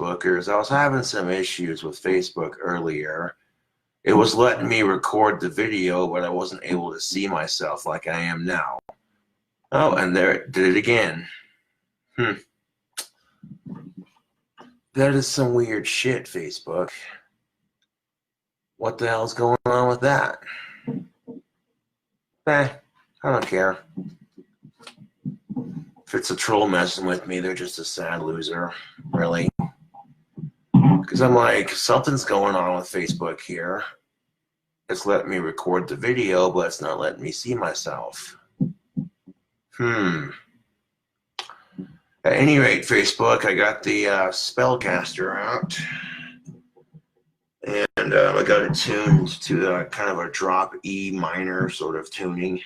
Facebookers. I was having some issues with Facebook earlier. It was letting me record the video, but I wasn't able to see myself like I am now. Oh, and there it did it again. That is some weird shit, Facebook. What the hell's going on with that? I don't care. If it's a troll messing with me, they're just a sad loser, really. Because I'm like, something's going on with Facebook here. It's letting me record the video, but it's not letting me see myself. At any rate, Facebook, I got the spellcaster out. And I got it tuned to kind of a drop E minor sort of tuning.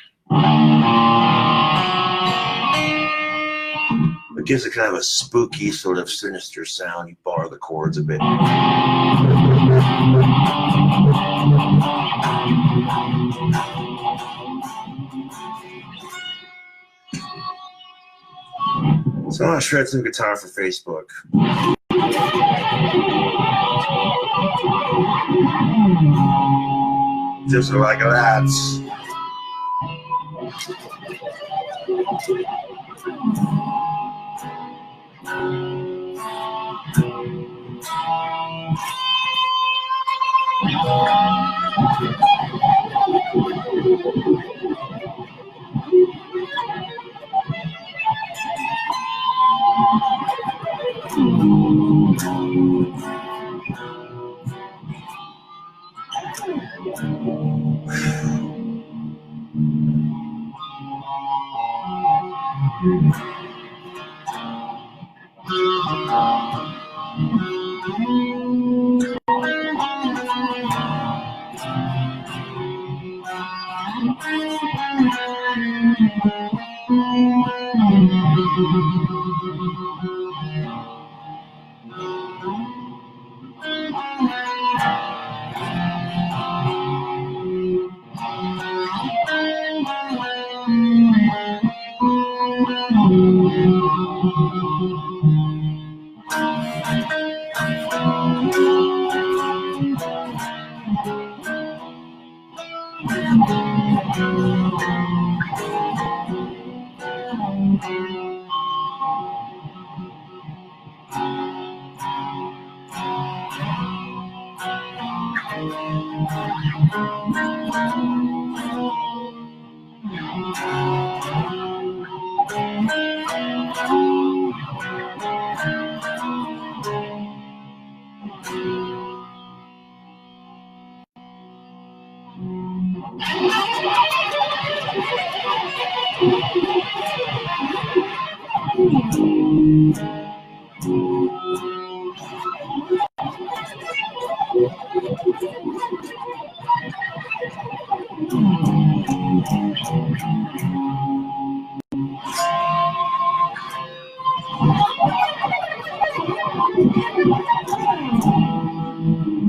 It gives it kind of a spooky sort of sinister sound. You bar the chords a bit. So I'm going to shred some guitar for Facebook. Just like that.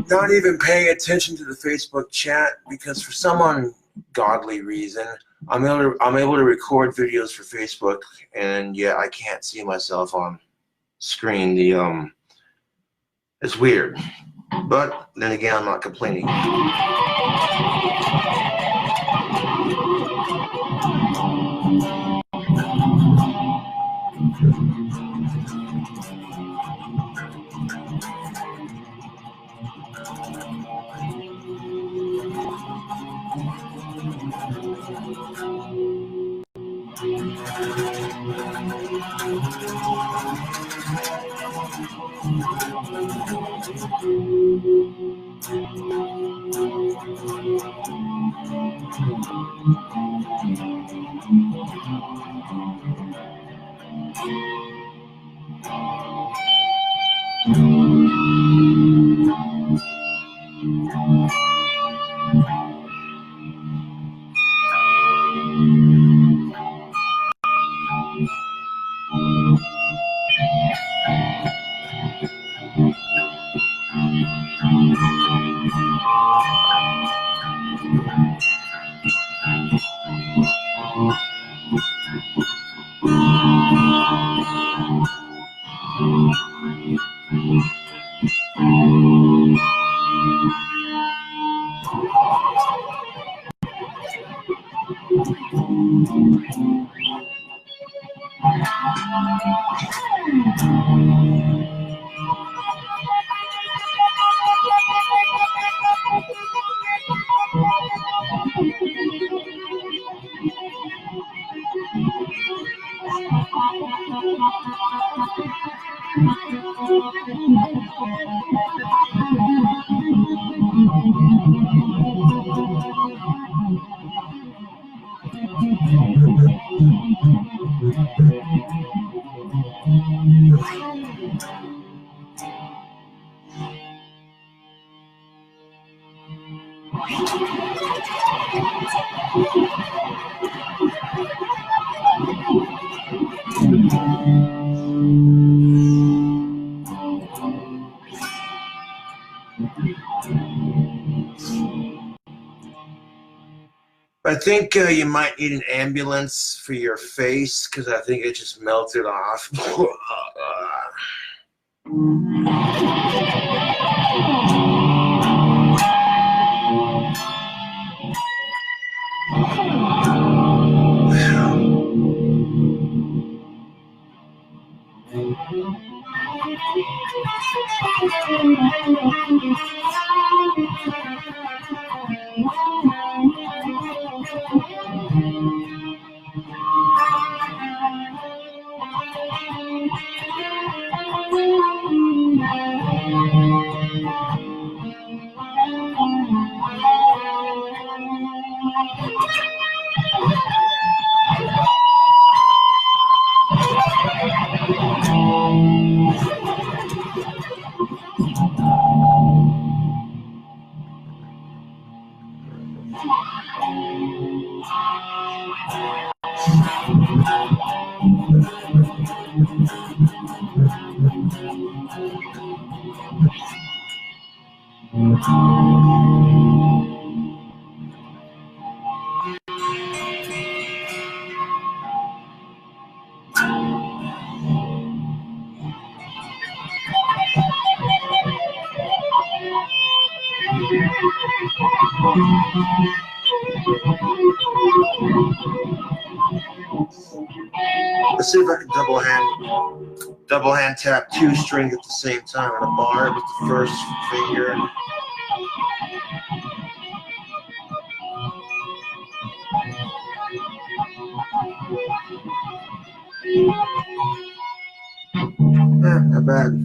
Not even paying attention to the Facebook chat because for some ungodly reason, I'm able to record videos for Facebook, and yet I can't see myself on screen. It's weird, but then again, I'm not complaining. I think you might need an ambulance for your face because I think it just melted off. Let's see if I can double hand tap 2 strings at the same time on a bar with the first finger. Not bad.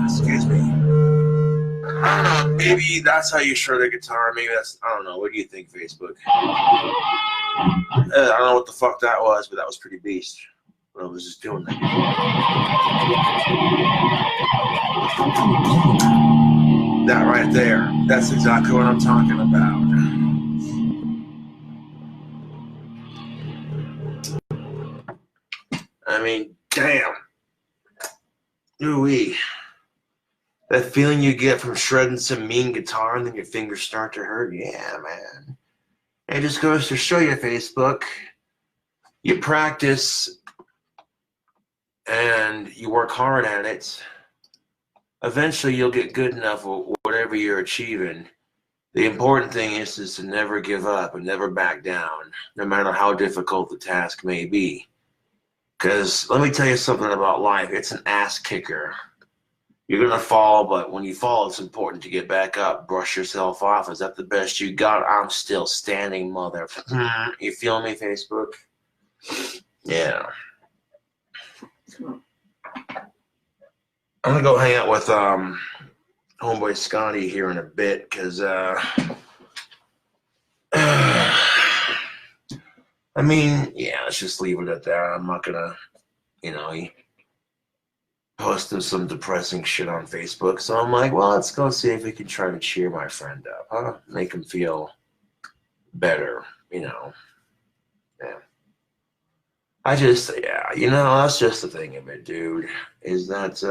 Excuse me. I don't know. Maybe that's how you shred a guitar. Maybe that's. I don't know. What do you think, Facebook? I don't know what the fuck that was, but that was pretty beast. But I was just doing that. That right there. That's exactly what I'm talking about. I mean, damn. Ooh-wee. That feeling you get from shredding some mean guitar and then your fingers start to hurt? Yeah, man. It just goes to show you, Facebook. You practice and you work hard at it. Eventually, you'll get good enough with whatever you're achieving. The important thing is to never give up and never back down, no matter how difficult the task may be. Because let me tell you something about life. It's an ass kicker. You're going to fall, but when you fall, it's important to get back up, brush yourself off. Is that the best you got? I'm still standing, mother. You feel me, Facebook? Yeah. I'm going to go hang out with homeboy Scotty here in a bit, because, I mean, yeah, let's just leave it at that. I'm not going to, you know, he posted some depressing shit on Facebook. So I'm like, well, let's go see if we can try to cheer my friend up, huh? Make him feel better, you know. Yeah. Yeah, you know, that's just the thing of it, dude, is that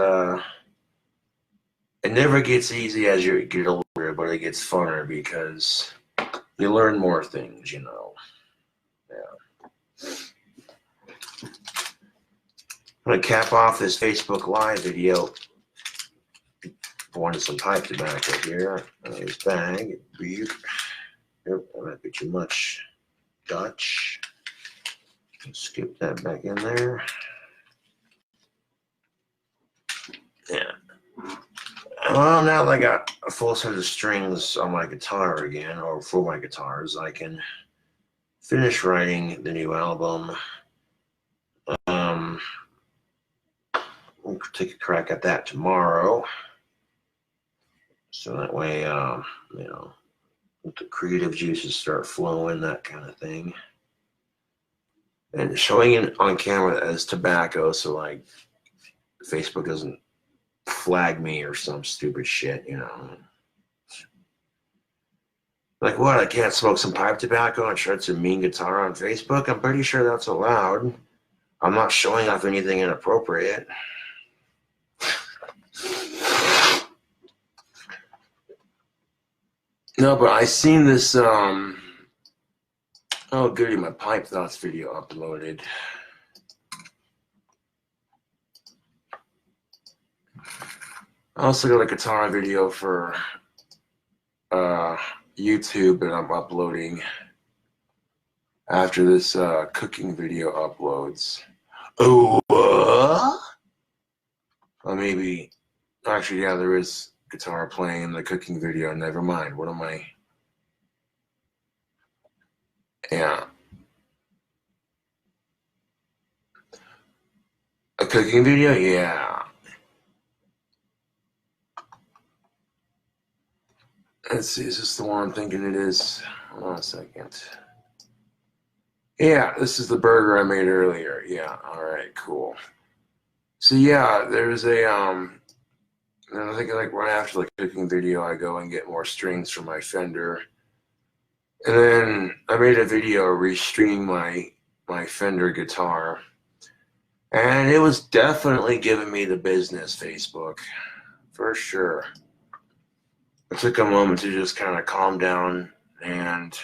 it never gets easy as you get older, but it gets funner because you learn more things, you know. Yeah. I'm going to cap off this Facebook Live video. Wanted some pipe tobacco here. Nice bag. Yep, that might be too much. Dutch. Skip that back in there. Yeah. Well, now that I got a full set of strings on my guitar again, or for my guitars, I can finish writing the new album. We'll take a crack at that tomorrow. So that way, you know, let the creative juices start flowing, that kind of thing. And showing it on camera as tobacco, so like Facebook doesn't flag me or some stupid shit, you know. Like what? I can't smoke some pipe tobacco and shred some mean guitar on Facebook? I'm pretty sure that's allowed. I'm not showing off anything inappropriate. No, but I seen this, oh goody, my Pipe Thoughts video uploaded. I also got a guitar video for YouTube that I'm uploading after this cooking video uploads. Oh, well, maybe, actually, yeah, there is guitar playing in the cooking video. Never mind. What am I? Yeah. A cooking video? Yeah. Let's see. Is this the one I'm thinking it is? Hold on a second. Yeah, this is the burger I made earlier. Yeah. All right. Cool. So yeah, there's a and I think like right after the cooking video, I go and get more strings for my Fender. And then I made a video restringing my Fender guitar. And it was definitely giving me the business, Facebook. For sure. I took a moment to just kind of calm down and,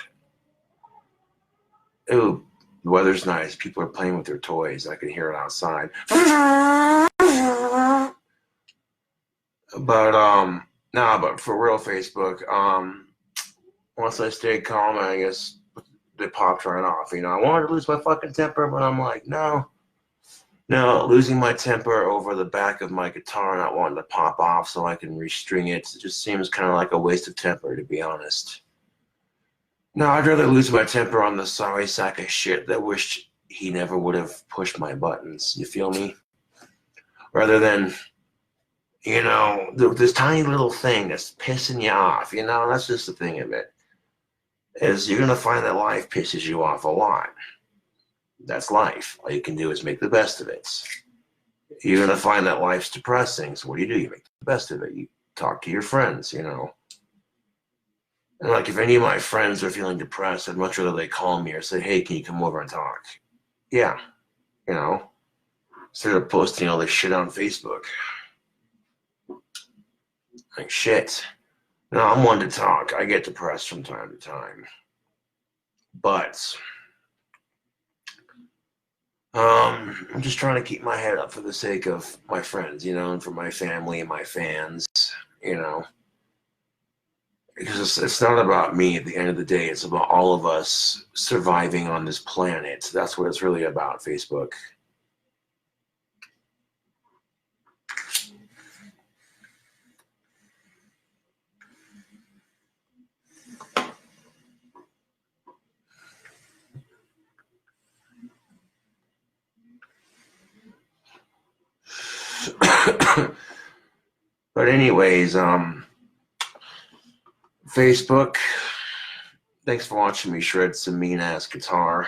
ooh, the weather's nice. People are playing with their toys. I can hear it outside. But nah, but for real, Facebook, once I stayed calm, I guess they popped right off. You know, I wanted to lose my fucking temper, but I'm like, no, losing my temper over the back of my guitar, not wanting to pop off so I can restring it, it just seems kind of like a waste of temper, to be honest. No, I'd rather lose my temper on the sorry sack of shit that wished he never would have pushed my buttons. You feel me? Rather than You know, this tiny little thing that's pissing you off, you know, that's just the thing of it, is you're going to find that life pisses you off a lot. That's life. All you can do is make the best of it. You're going to find that life's depressing. So what do? You make the best of it. You talk to your friends, you know. And like if any of my friends are feeling depressed, I'd much rather they call me or say, hey, can you come over and talk? Yeah, you know, instead of posting all this shit on Facebook. Like, shit. No, I'm one to talk. I get depressed from time to time. But I'm just trying to keep my head up for the sake of my friends, you know, and for my family and my fans, you know. Because it's not about me at the end of the day. It's about all of us surviving on this planet. That's what it's really about, Facebook. But anyways, Facebook, thanks for watching me shred some mean-ass guitar.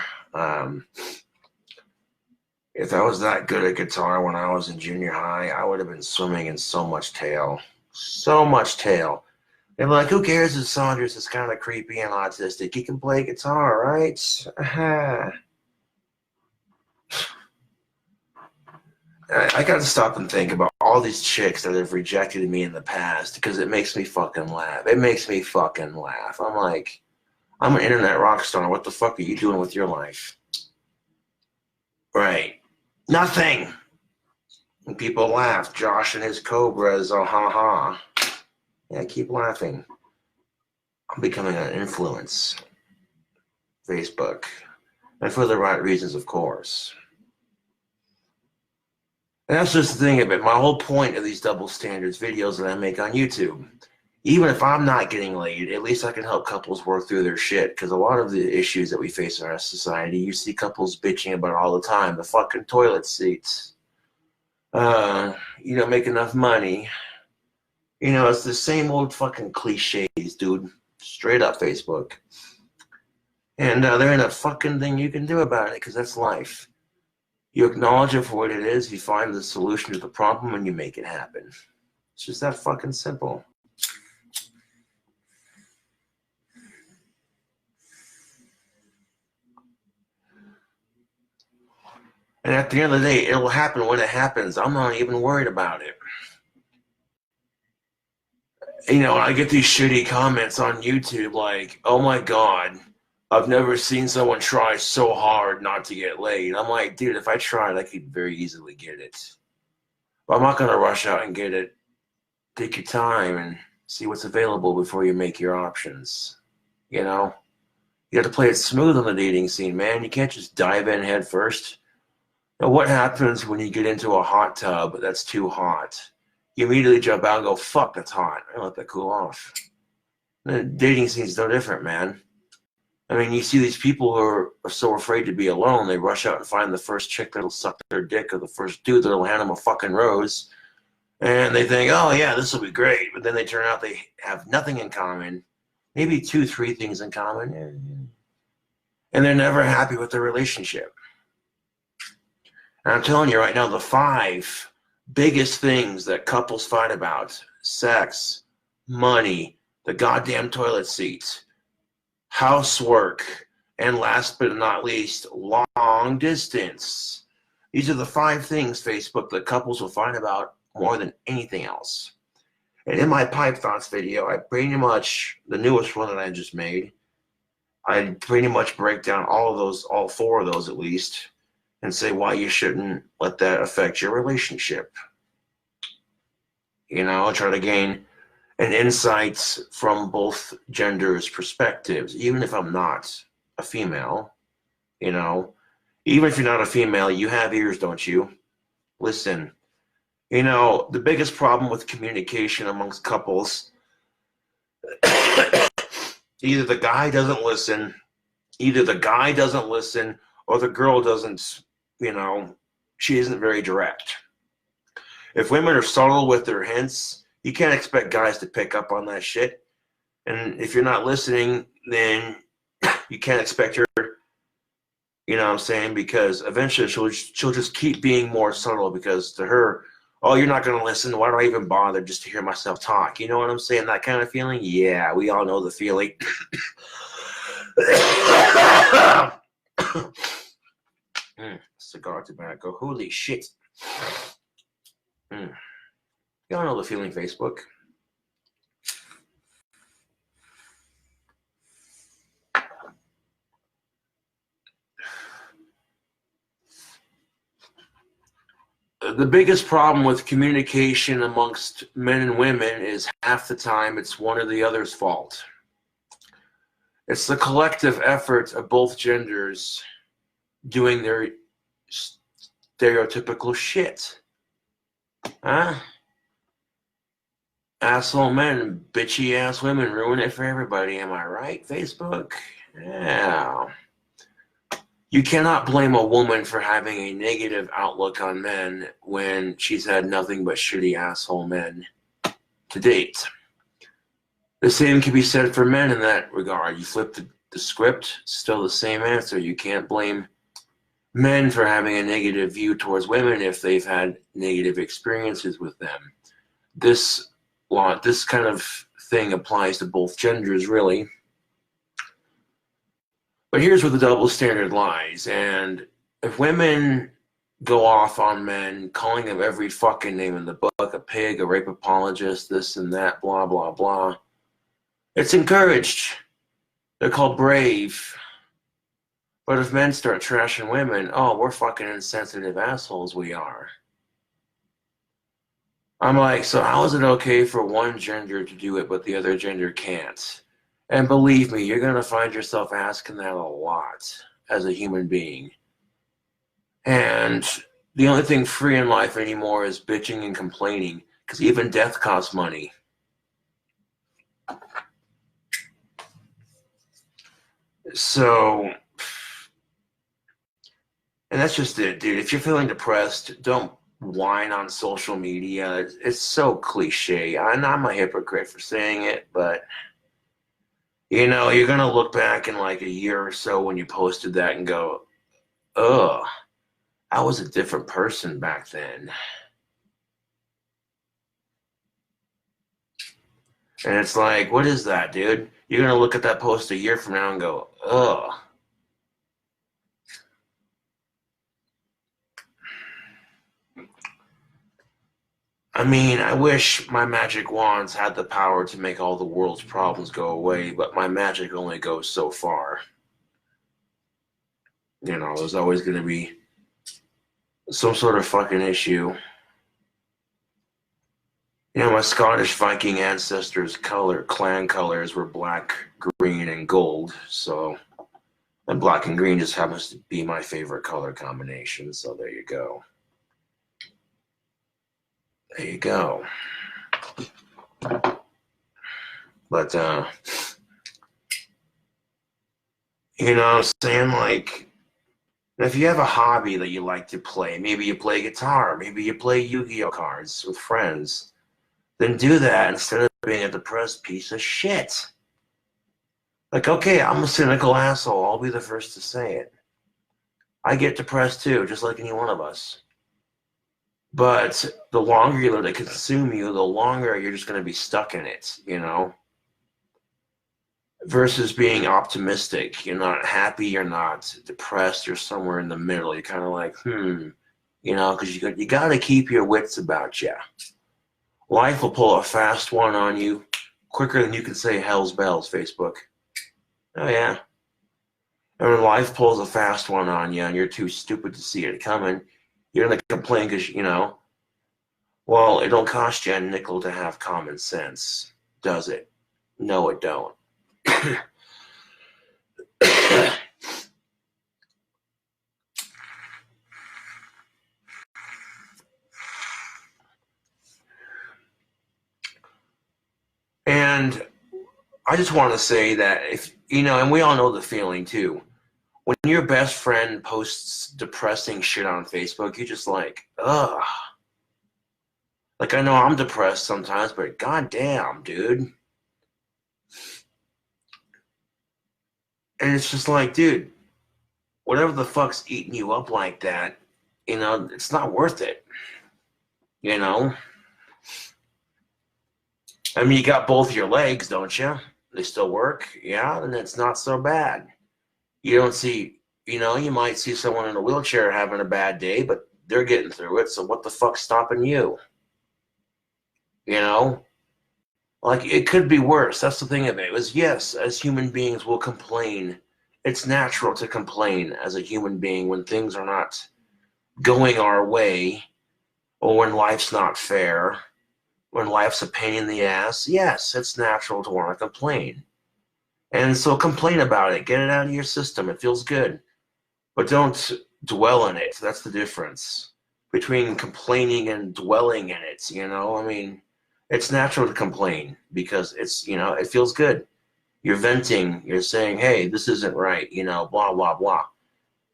If I was that good at guitar when I was in junior high, I would have been swimming in so much tail. So much tail. They're like, who cares if Saunders is kind of creepy and autistic? He can play guitar, right? I got to stop and think about all these chicks that have rejected me in the past because it makes me fucking laugh. It makes me fucking laugh. I'm like, I'm an internet rock star. What the fuck are you doing with your life? Right. Nothing. And people laugh. Josh and his cobras, oh ha ha. Yeah, keep laughing. I'm becoming an influence. Facebook. And for the right reasons, of course. And that's just the thing of it. My whole point of these double standards videos that I make on YouTube, even if I'm not getting laid, at least I can help couples work through their shit. Because a lot of the issues that we face in our society, you see couples bitching about all the time. The fucking toilet seats. You don't make enough money. You know, it's the same old fucking cliches, dude. Straight up, Facebook. And there ain't a fucking thing you can do about it, because that's life. You acknowledge it for what it is, you find the solution to the problem, and you make it happen. It's just that fucking simple. And at the end of the day, it'll happen when it happens. I'm not even worried about it. You know, I get these shitty comments on YouTube like, oh my God, I've never seen someone try so hard not to get laid. I'm like, dude, if I tried, I could very easily get it. But I'm not going to rush out and get it. Take your time and see what's available before you make your options. You know? You have to play it smooth on the dating scene, man. You can't just dive in head first. Now, what happens when you get into a hot tub that's too hot? You immediately jump out and go, fuck, that's hot. I let that cool off. The dating scene's no different, man. I mean, you see these people who are so afraid to be alone, they rush out and find the first chick that'll suck their dick or the first dude that'll hand them a fucking rose. And they think, oh, yeah, this will be great. But then they turn out they have nothing in common. Maybe 2, 3 things in common. And they're never happy with their relationship. And I'm telling you right now, the 5 biggest things that couples fight about: sex, money, the goddamn toilet seat, housework, and last but not least, long distance. These are the 5 things, Facebook, that couples will fight about more than anything else. And in my Pipe Thoughts video, I pretty much, the newest one that I just made, I pretty much break down all of those, all 4 of those at least, and say why you shouldn't let that affect your relationship. You know, try to gain an insight from both genders' perspectives, even if I'm not a female. You know, even if you're not a female, you have ears, don't you? Listen. You know, the biggest problem with communication amongst couples, either the guy doesn't listen, or the girl doesn't, you know, she isn't very direct. If women are subtle with their hints, you can't expect guys to pick up on that shit. And if you're not listening, then you can't expect her, you know what I'm saying? Because eventually she'll just keep being more subtle, because to her, oh, you're not going to listen. Why do I even bother just to hear myself talk? You know what I'm saying? That kind of feeling? Yeah, we all know the feeling. Cigar tobacco. Holy shit. You all know the feeling, Facebook. The biggest problem with communication amongst men and women is half the time it's one or the other's fault. It's the collective effort of both genders doing their stereotypical shit. Huh? Asshole men and bitchy ass women ruin it for everybody. Am I right, Facebook? Yeah. You cannot blame a woman for having a negative outlook on men when she's had nothing but shitty asshole men to date. The same can be said for men in that regard. You flip the script, still the same answer. You can't blame men for having a negative view towards women if they've had negative experiences with them. This kind of thing applies to both genders, really. But here's where the double standard lies. And if women go off on men, calling them every fucking name in the book, a pig, a rape apologist, this and that, blah, blah, blah, it's encouraged. They're called brave. But if men start trashing women, oh, we're fucking insensitive assholes, we are. I'm like, so how is it okay for one gender to do it but the other gender can't? And believe me, you're going to find yourself asking that a lot as a human being. And the only thing free in life anymore is bitching and complaining, because even death costs money. So, and that's just it, dude. If you're feeling depressed, don't whine on social media. It's so cliche. I'm a hypocrite for saying it, but you know, you're going to look back in like a year or so when you posted that and go, ugh, I was a different person back then. And it's like, what is that, dude? You're going to look at that post a year from now and go, ugh. I mean, I wish my magic wands had the power to make all the world's problems go away, but my magic only goes so far. You know, there's always going to be some sort of fucking issue. You know, my Scottish Viking ancestors' clan colors were black, green, and gold, so, and black and green just happens to be my favorite color combination, so there you go. There you go. But, you know what I'm saying? Like, if you have a hobby that you like to play, maybe you play guitar, maybe you play Yu-Gi-Oh cards with friends, then do that instead of being a depressed piece of shit. Like, okay, I'm a cynical asshole. I'll be the first to say it. I get depressed too, just like any one of us. But the longer you let it consume you, the longer you're just going to be stuck in it, you know? Versus being optimistic. You're not happy, you're not depressed, you're somewhere in the middle. You're kind of like, you know, because you got to keep your wits about you. Life will pull a fast one on you quicker than you can say hell's bells, Facebook. Oh, yeah. And when life pulls a fast one on you and you're too stupid to see it coming, you're going to complain because, you know, well, it don't cost you a nickel to have common sense, does it? No, it don't. And I just want to say that if, you know, and we all know the feeling too, when your best friend posts depressing shit on Facebook, you're just like, ugh. Like, I know I'm depressed sometimes, but goddamn, dude. And it's just like, dude, whatever the fuck's eating you up like that, you know, it's not worth it. You know? I mean, you got both your legs, don't you? They still work, yeah, and it's not so bad. You don't see, you know, you might see someone in a wheelchair having a bad day, but they're getting through it, so what the fuck's stopping you? You know? Like, it could be worse. That's the thing of it. Was, yes, as human beings, we'll complain. It's natural to complain as a human being when things are not going our way, or when life's not fair, when life's a pain in the ass. Yes, it's natural to want to complain. And so complain about it. Get it out of your system. It feels good. But don't dwell in it. That's the difference between complaining and dwelling in it. You know, I mean, it's natural to complain because it's, you know, it feels good. You're venting. You're saying, hey, this isn't right. You know, blah, blah, blah.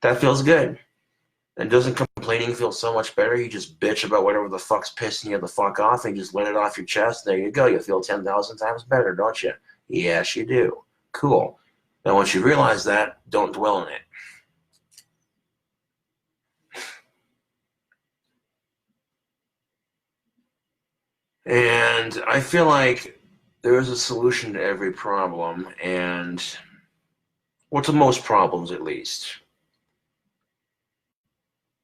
That feels good. And doesn't complaining feel so much better? You just bitch about whatever the fuck's pissing you the fuck off and just let it off your chest. There you go. You feel 10,000 times better, don't you? Yes, you do. Cool. Now, once you realize that, don't dwell in it. And I feel like there is a solution to every problem, and well, to most problems at least.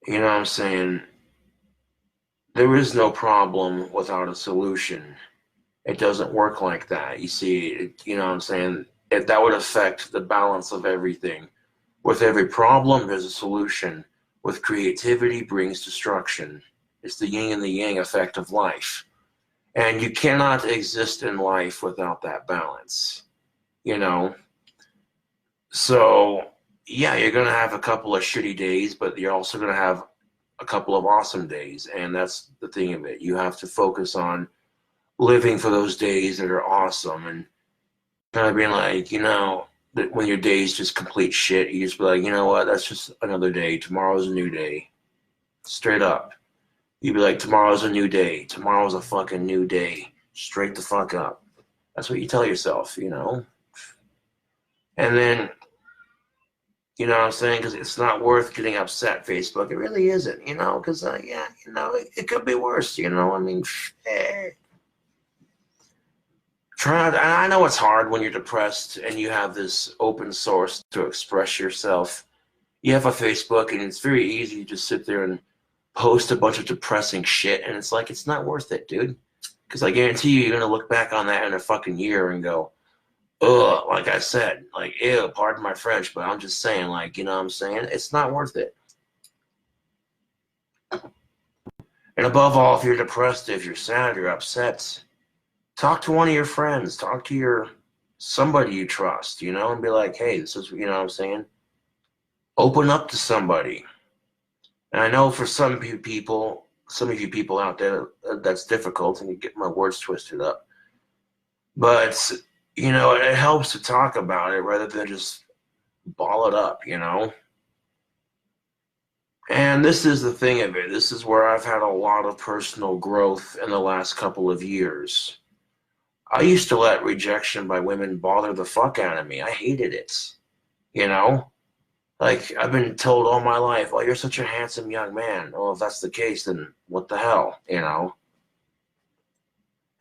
You know what I'm saying? There is no problem without a solution. It doesn't work like that. You see, you know what I'm saying? That would affect the balance of everything. With every problem, there's a solution. With creativity brings destruction. It's the yin and the yang effect of life. And you cannot exist in life without that balance, you know? So, yeah, you're going to have a couple of shitty days, but you're also going to have a couple of awesome days. And that's the thing of it. You have to focus on living for those days that are awesome and kind of being like, you know, that when your day's just complete shit, you just be like, you know what, that's just another day. Tomorrow's a new day. Straight up. You'd be like, tomorrow's a new day. Tomorrow's a fucking new day. Straight the fuck up. That's what you tell yourself, you know? And then, you know what I'm saying? Because it's not worth getting upset, Facebook. It really isn't, you know? Because, yeah, you know, it could be worse, you know? I mean, try not, I know it's hard when you're depressed and you have this open source to express yourself. You have a Facebook, and it's very easy to just sit there and post a bunch of depressing shit, and it's like, it's not worth it, dude. Because I guarantee you, you're going to look back on that in a fucking year and go, ugh, like I said, like, ew, pardon my French, but I'm just saying, like, you know what I'm saying? It's not worth it. And above all, if you're depressed, if you're sad, you're upset, talk to one of your friends, talk to somebody you trust, you know, and be like, hey, this is, you know what I'm saying? Open up to somebody. And I know for some of you people out there, that's difficult, and you get my words twisted up. But, you know, it helps to talk about it rather than just ball it up, you know? And this is the thing of it. This is where I've had a lot of personal growth in the last couple of years. I used to let rejection by women bother the fuck out of me. I hated it, you know? Like, I've been told all my life, oh, you're such a handsome young man. Well, if that's the case, then what the hell, you know?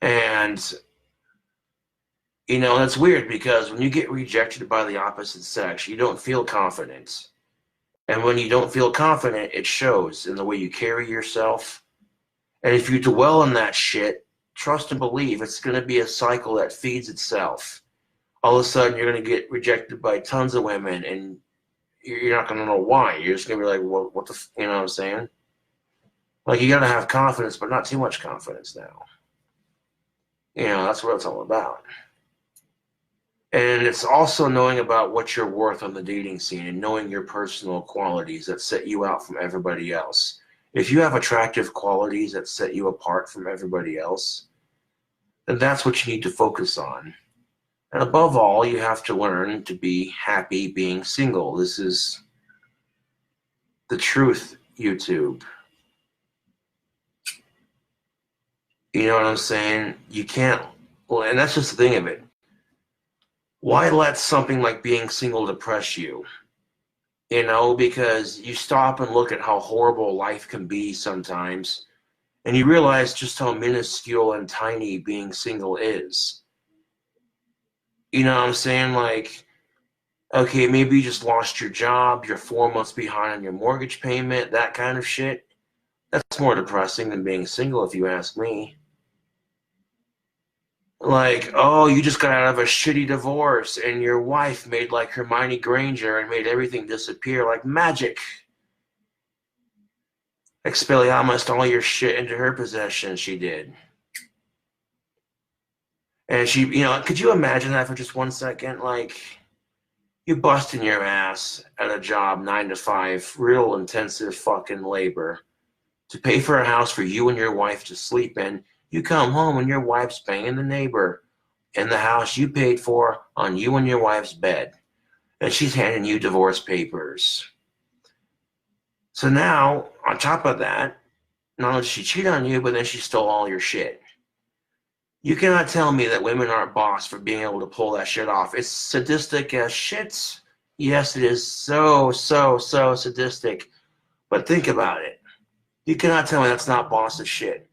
And, you know, that's weird because when you get rejected by the opposite sex, you don't feel confident. And when you don't feel confident, it shows in the way you carry yourself. And if you dwell on that shit, trust and believe it's going to be a cycle that feeds itself. All of a sudden, you're going to get rejected by tons of women, and you're not going to know why. You're just going to be like, well, what the, you know what I'm saying? Like, you got to have confidence, but not too much confidence now. You know, that's what it's all about. And it's also knowing about what you're worth on the dating scene and knowing your personal qualities that set you out from everybody else. If you have attractive qualities that set you apart from everybody else, then that's what you need to focus on. And above all, you have to learn to be happy being single. This is the truth, YouTube. You know what I'm saying? You can't, well, and that's just the thing of it. Why let something like being single depress you? You know, because you stop and look at how horrible life can be sometimes, and you realize just how minuscule and tiny being single is. You know what I'm saying? Like, okay, maybe you just lost your job, you're 4 months behind on your mortgage payment, that kind of shit. That's more depressing than being single, if you ask me. Like, oh, you just got out of a shitty divorce and your wife made like Hermione Granger and made everything disappear like magic. Expelliarmused all your shit into her possession, she did. And she, you know, could you imagine that for just 1 second? Like, you busting your ass at a job 9 to 5, real intensive fucking labor to pay for a house for you and your wife to sleep in. You come home and your wife's banging the neighbor in the house you paid for on you and your wife's bed. And she's handing you divorce papers. So now, on top of that, not only did she cheat on you, but then she stole all your shit. You cannot tell me that women aren't boss for being able to pull that shit off. It's sadistic as shit. Yes, it is so sadistic. But think about it. You cannot tell me that's not boss as shit.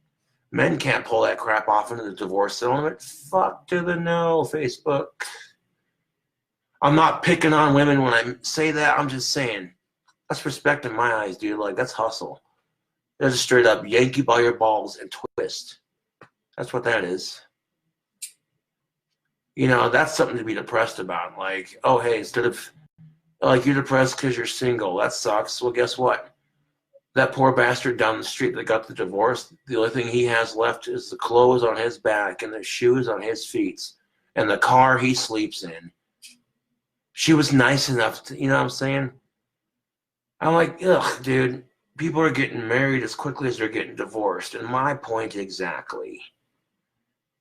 Men can't pull that crap off into the divorce settlement. Fuck to the no, Facebook. I'm not picking on women when I say that. I'm just saying. That's respect in my eyes, dude. Like, that's hustle. That's just straight up yank you by your balls and twist. That's what that is. You know, that's something to be depressed about. Like, oh, hey, instead of, like, you're depressed because you're single. That sucks. Well, guess what? That poor bastard down the street that got the divorce, the only thing he has left is the clothes on his back and the shoes on his feet and the car he sleeps in. She was nice enough to, you know what I'm saying? I'm like, ugh, dude, people are getting married as quickly as they're getting divorced. And my point exactly.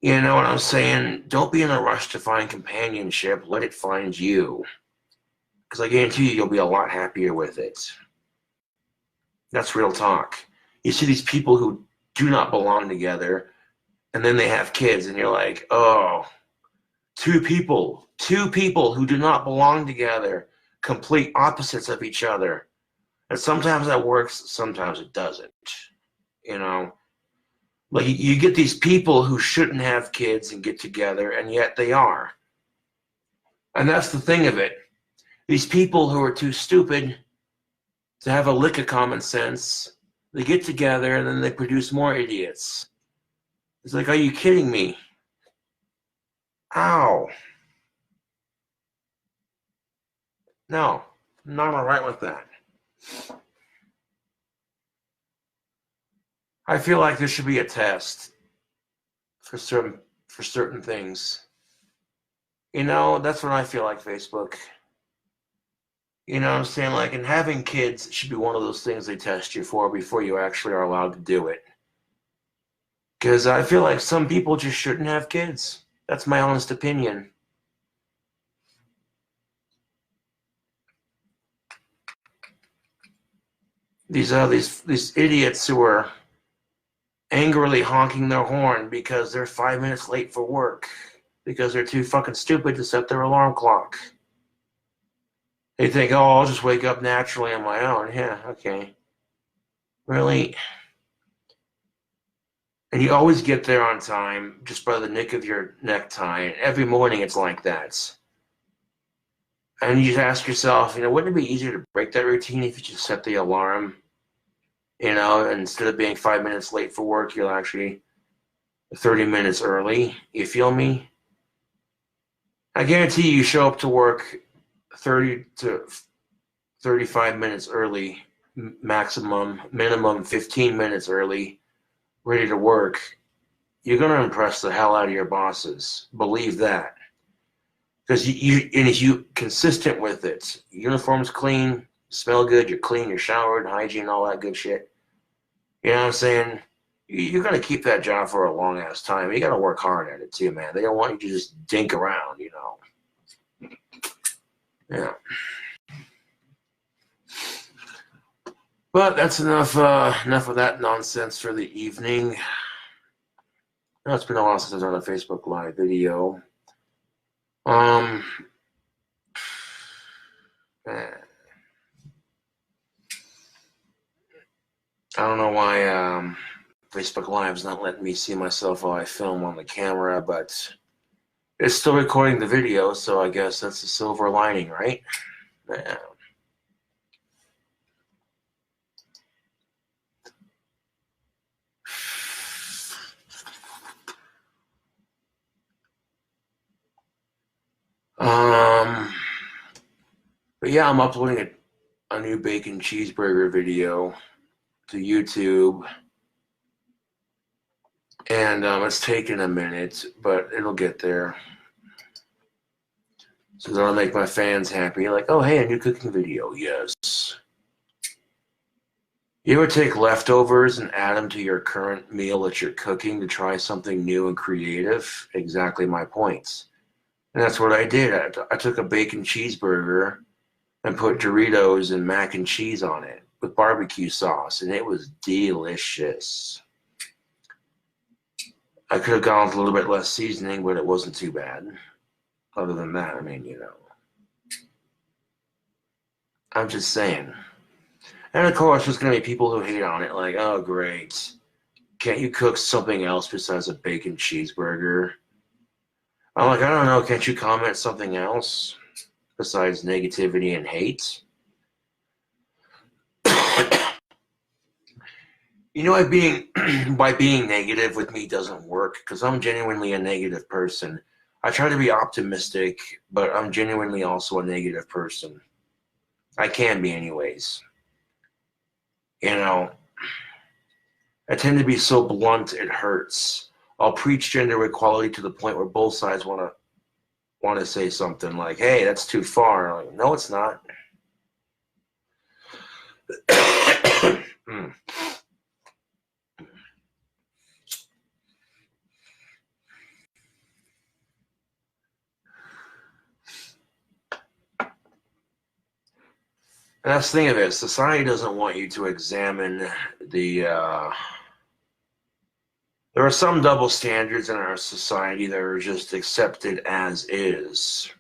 You know what I'm saying? Don't be in a rush to find companionship. Let it find you. Because I guarantee you, you'll be a lot happier with it. That's real talk. You see these people who do not belong together, and then they have kids, and you're like, oh, two people who do not belong together, complete opposites of each other. And sometimes that works, sometimes it doesn't. You know? Like, you get these people who shouldn't have kids and get together, and yet they are. And that's the thing of it. These people who are too stupid to have a lick of common sense, they get together and then they produce more idiots. It's like, are you kidding me? Ow. No, I'm not all right with that. I feel like there should be a test for certain things. You know, that's what I feel like, Facebook. You know what I'm saying? Like, and having kids should be one of those things they test you for before you actually are allowed to do it. Because I feel like some people just shouldn't have kids. That's my honest opinion. These idiots who are angrily honking their horn because they're 5 minutes late for work because they're too fucking stupid to set their alarm clock. They think, oh, I'll just wake up naturally on my own. Yeah, okay. Really? And you always get there on time just by the nick of your necktie. And every morning it's like that. And you just ask yourself, you know, wouldn't it be easier to break that routine if you just set the alarm? You know, instead of being 5 minutes late for work, you're actually 30 minutes early. You feel me? I guarantee you show up to work 30 to 35 minutes early, minimum 15 minutes early, ready to work. You're going to impress the hell out of your bosses. Believe that. Because if you're consistent with it, uniform's clean, smell good, you're clean, you're showered, hygiene, all that good shit. You know what I'm saying? You're going to keep that job for a long ass time. You got to work hard at it too, man. They don't want you to just dink around, you know. Yeah. But that's enough of that nonsense for the evening. No, it's been a while since I've done a Facebook Live video. I don't know why Facebook Live's not letting me see myself while I film on the camera, but it's still recording the video, so I guess that's the silver lining, right? Yeah. But yeah, I'm uploading a new bacon cheeseburger video to YouTube, and it's taking a minute, but it'll get there. So that'll make my fans happy, like, oh, hey, a new cooking video, yes. You ever take leftovers and add them to your current meal that you're cooking to try something new and creative? Exactly my point. And that's what I did. I took a bacon cheeseburger and put Doritos and mac and cheese on it with barbecue sauce, and it was delicious. I could have gone with a little bit less seasoning, but it wasn't too bad. Other than that, I mean, you know. I'm just saying. And of course, there's going to be people who hate on it, like, oh, great. Can't you cook something else besides a bacon cheeseburger? I'm like, I don't know. Can't you comment something else besides negativity and hate? You know, by being negative with me doesn't work, because I'm genuinely a negative person. I try to be optimistic, but I'm genuinely also a negative person. I can be anyways. You know, I tend to be so blunt it hurts. I'll preach gender equality to the point where both sides want to say something like, hey, that's too far. Like, no, it's not. And that's the thing of it. Society doesn't want you to examine the... there are some double standards in our society that are just accepted as is.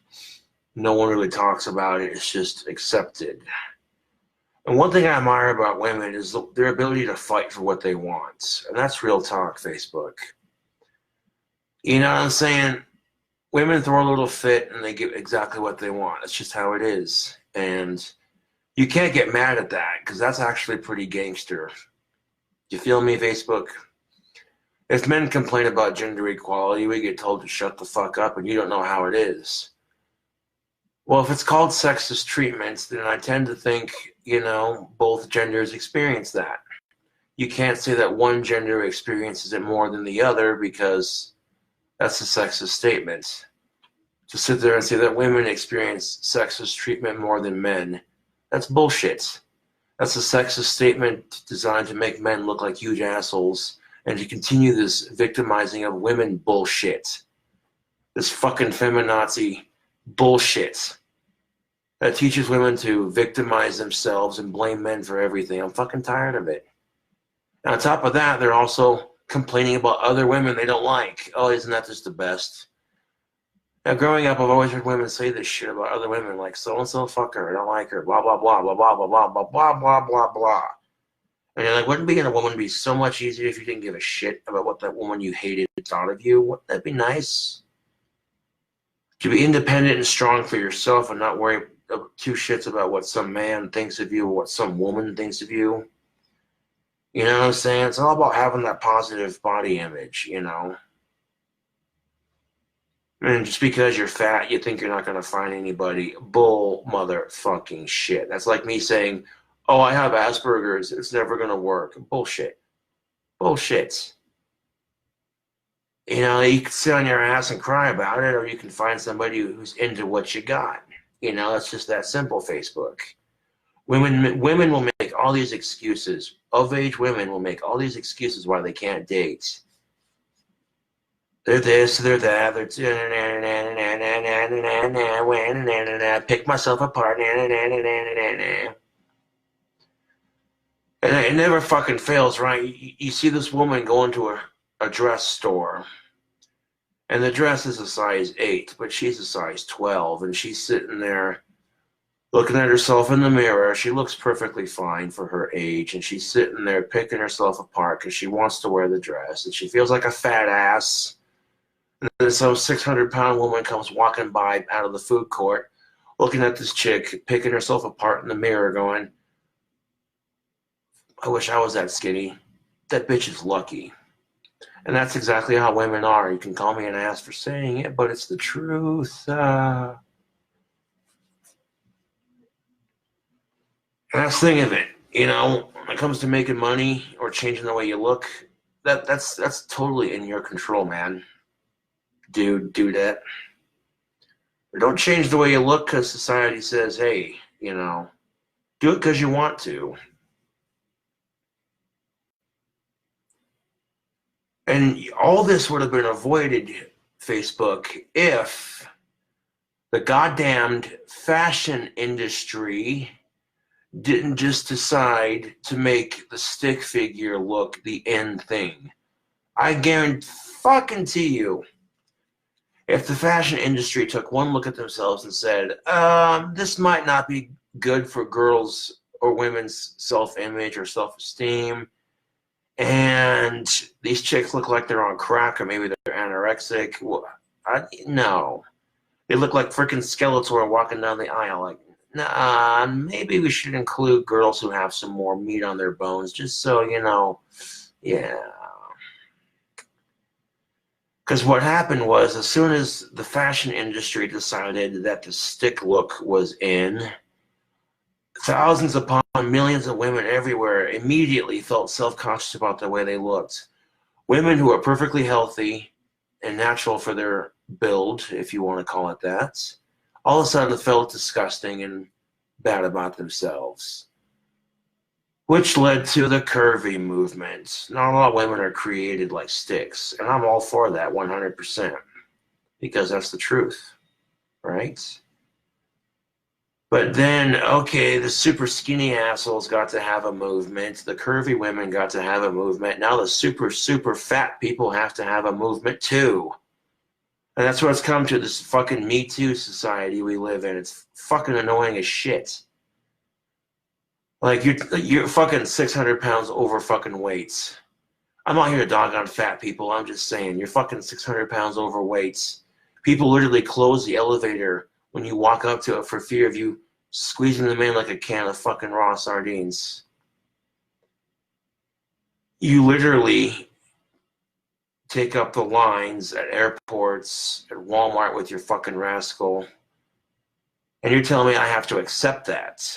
No one really talks about it. It's just accepted. And one thing I admire about women is their ability to fight for what they want. And that's real talk, Facebook. You know what I'm saying? Women throw a little fit and they get exactly what they want. It's just how it is. And you can't get mad at that, because that's actually pretty gangster. You feel me, Facebook? If men complain about gender equality, we get told to shut the fuck up and you don't know how it is. Well, if it's called sexist treatment, then I tend to think, you know, both genders experience that. You can't say that one gender experiences it more than the other, because that's a sexist statement. To sit there and say that women experience sexist treatment more than men, that's bullshit. That's a sexist statement designed to make men look like huge assholes and to continue this victimizing of women bullshit. This fucking feminazi bullshit that teaches women to victimize themselves and blame men for everything. I'm fucking tired of it. And on top of that, they're also complaining about other women they don't like. Oh, isn't that just the best? Now, growing up, I've always heard women say this shit about other women, like, so-and-so, fuck her, I don't like her, blah, blah, blah, blah, blah, blah, blah, blah, blah, blah, blah, blah. And you're like, wouldn't being a woman be so much easier if you didn't give a shit about what that woman you hated thought of you? Wouldn't that be nice? To be independent and strong for yourself and not worry two shits about what some man thinks of you or what some woman thinks of you. You know what I'm saying? It's all about having that positive body image, you know? And just because you're fat, you think you're not going to find anybody. Bull motherfucking shit. That's like me saying, oh, I have Asperger's, it's never going to work. Bullshit. Bullshit. You know, you can sit on your ass and cry about it, or you can find somebody who's into what you got. You know, it's just that simple, Facebook. Women will make all these excuses. Of-age women will make all these excuses why they can't date. They're this, they're that, they're pick myself apart. And it never fucking fails, right? You see this woman go into a dress store, and the dress is a size 8, but she's a size 12, and she's sitting there looking at herself in the mirror. She looks perfectly fine for her age, and she's sitting there picking herself apart because she wants to wear the dress, and she feels like a fat ass. And then some 600-pound woman comes walking by out of the food court, looking at this chick, picking herself apart in the mirror, going, I wish I was that skinny. That bitch is lucky. And that's exactly how women are. You can call me an ass for saying it, but it's the truth. And that's the thing of it. You know, when it comes to making money or changing the way you look, that's totally in your control, man. Dude, do that. But don't change the way you look because society says, hey, you know, do it because you want to. And all this would have been avoided, Facebook, if the goddamned fashion industry didn't just decide to make the stick figure look the end thing. I guarantee you, if the fashion industry took one look at themselves and said, this might not be good for girls or women's self-image or self-esteem, and these chicks look like they're on crack or maybe they're anorexic. Well, no. They look like freaking Skeletor walking down the aisle. Like, nah, maybe we should include girls who have some more meat on their bones just so, you know, yeah. Because what happened was as soon as the fashion industry decided that the stick look was in, thousands upon millions of women everywhere immediately felt self-conscious about the way they looked. Women who are perfectly healthy and natural for their build, if you want to call it that, all of a sudden felt disgusting and bad about themselves, which led to the curvy movement. Not a lot of women are created like sticks, and I'm all for that 100%, because that's the truth, right? But then, okay, the super skinny assholes got to have a movement. The curvy women got to have a movement. Now the super, super fat people have to have a movement too. And that's what it's come to, this fucking Me Too society we live in. It's fucking annoying as shit. Like, you're fucking 600 pounds over fucking weights. I'm not here to dog on fat people. I'm just saying, you're fucking 600 pounds overweight. People literally close the elevator when you walk up to it for fear of you squeezing them in like a can of fucking raw sardines. You literally take up the lines at airports, at Walmart with your fucking rascal, and you're telling me I have to accept that.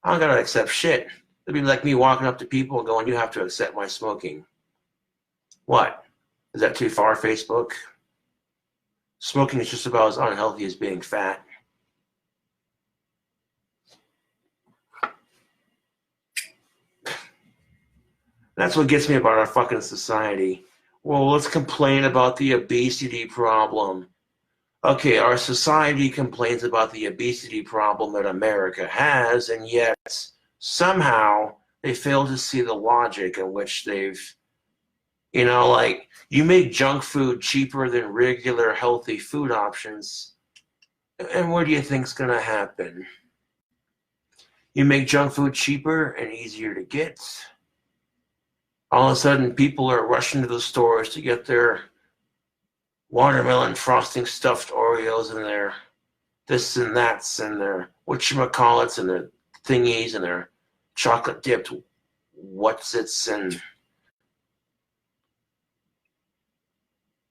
I don't gotta accept shit. It'd be like me walking up to people and going, you have to accept my smoking. What? Is that too far, Facebook? Smoking is just about as unhealthy as being fat. That's what gets me about our fucking society. Well, let's complain about the obesity problem. Okay, our society complains about the obesity problem that America has, and yet somehow they fail to see the logic in which they've, you know, like, you make junk food cheaper than regular healthy food options, and what do you think's gonna happen? You make junk food cheaper and easier to get. All of a sudden, people are rushing to the stores to get their watermelon frosting stuffed Oreos and their this and that's and their whatchamacallits and their thingies and their chocolate dipped what's-its and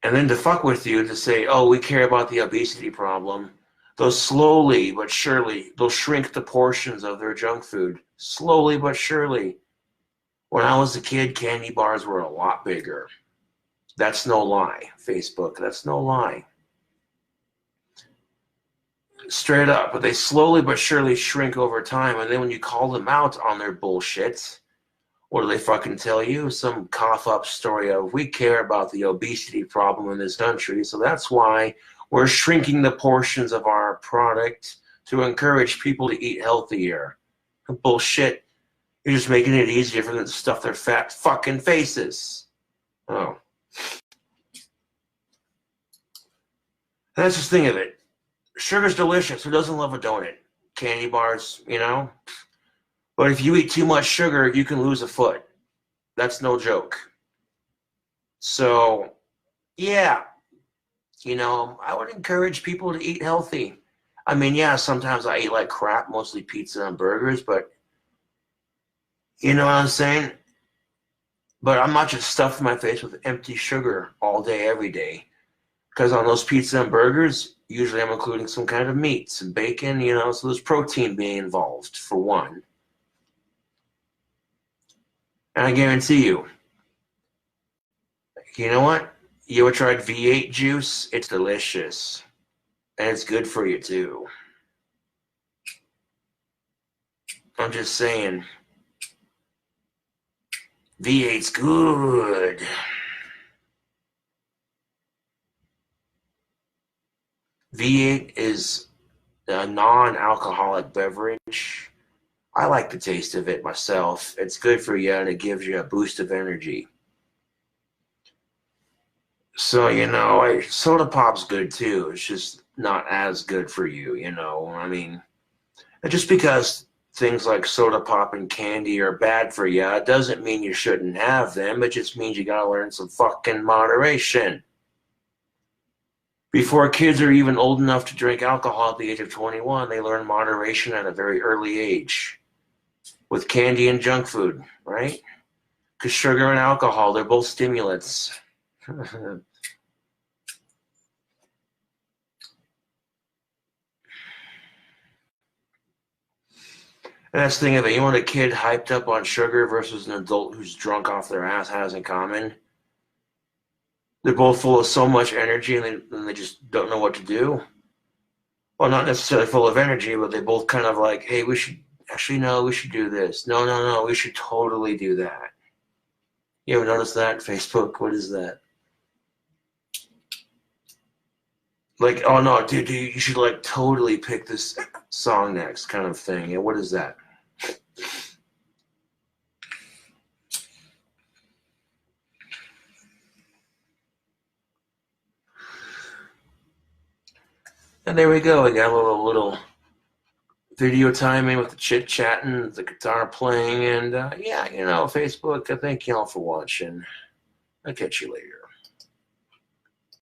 then to fuck with you to say, oh, we care about the obesity problem. They'll slowly but surely, they'll shrink the portions of their junk food. Slowly but surely. When I was a kid, candy bars were a lot bigger. That's no lie, Facebook. That's no lie. Straight up. But they slowly but surely shrink over time. And then when you call them out on their bullshit, what do they fucking tell you? Some cough-up story of, we care about the obesity problem in this country, so that's why we're shrinking the portions of our product to encourage people to eat healthier. Bullshit. You're just making it easier for them to stuff their fat fucking faces. Oh, And that's just the thing of it. Sugar's delicious. Who doesn't love a donut? Candy bars, you know? But if you eat too much sugar, you can lose a foot. That's no joke. So, yeah, you know, I would encourage people to eat healthy. I mean, yeah, sometimes I eat like crap, mostly pizza and burgers, but you know what I'm saying? But I'm not just stuffing my face with empty sugar all day, every day. Because on those pizza and burgers, usually I'm including some kind of meats and bacon, you know, so there's protein being involved, for one. And I guarantee you, you know what? You ever tried V8 juice? It's delicious. And it's good for you, too. I'm just saying, V8's good. V8 is a non-alcoholic beverage. I like the taste of it myself. It's good for you and it gives you a boost of energy. So, you know, soda pop's good too. It's just not as good for you, you know. I mean, just because things like soda pop and candy are bad for you, it doesn't mean you shouldn't have them. It just means you gotta learn some fucking moderation. Before kids are even old enough to drink alcohol at the age of 21, they learn moderation at a very early age with candy and junk food, right? Because sugar and alcohol, they're both stimulants. And that's the thing of it. You want a kid hyped up on sugar versus an adult who's drunk off their ass has in common? They're both full of so much energy and they just don't know what to do. Well, not necessarily full of energy, but they both kind of like, hey, we should do this. No, we should totally do that. You ever notice that? Facebook, what is that? Like, oh no, dude, you should like totally pick this song next kind of thing. Yeah, what is that? And there we go. We got a little video timing with the chit chatting, the guitar playing, and yeah, you know, Facebook. I thank y'all for watching. I'll catch you later.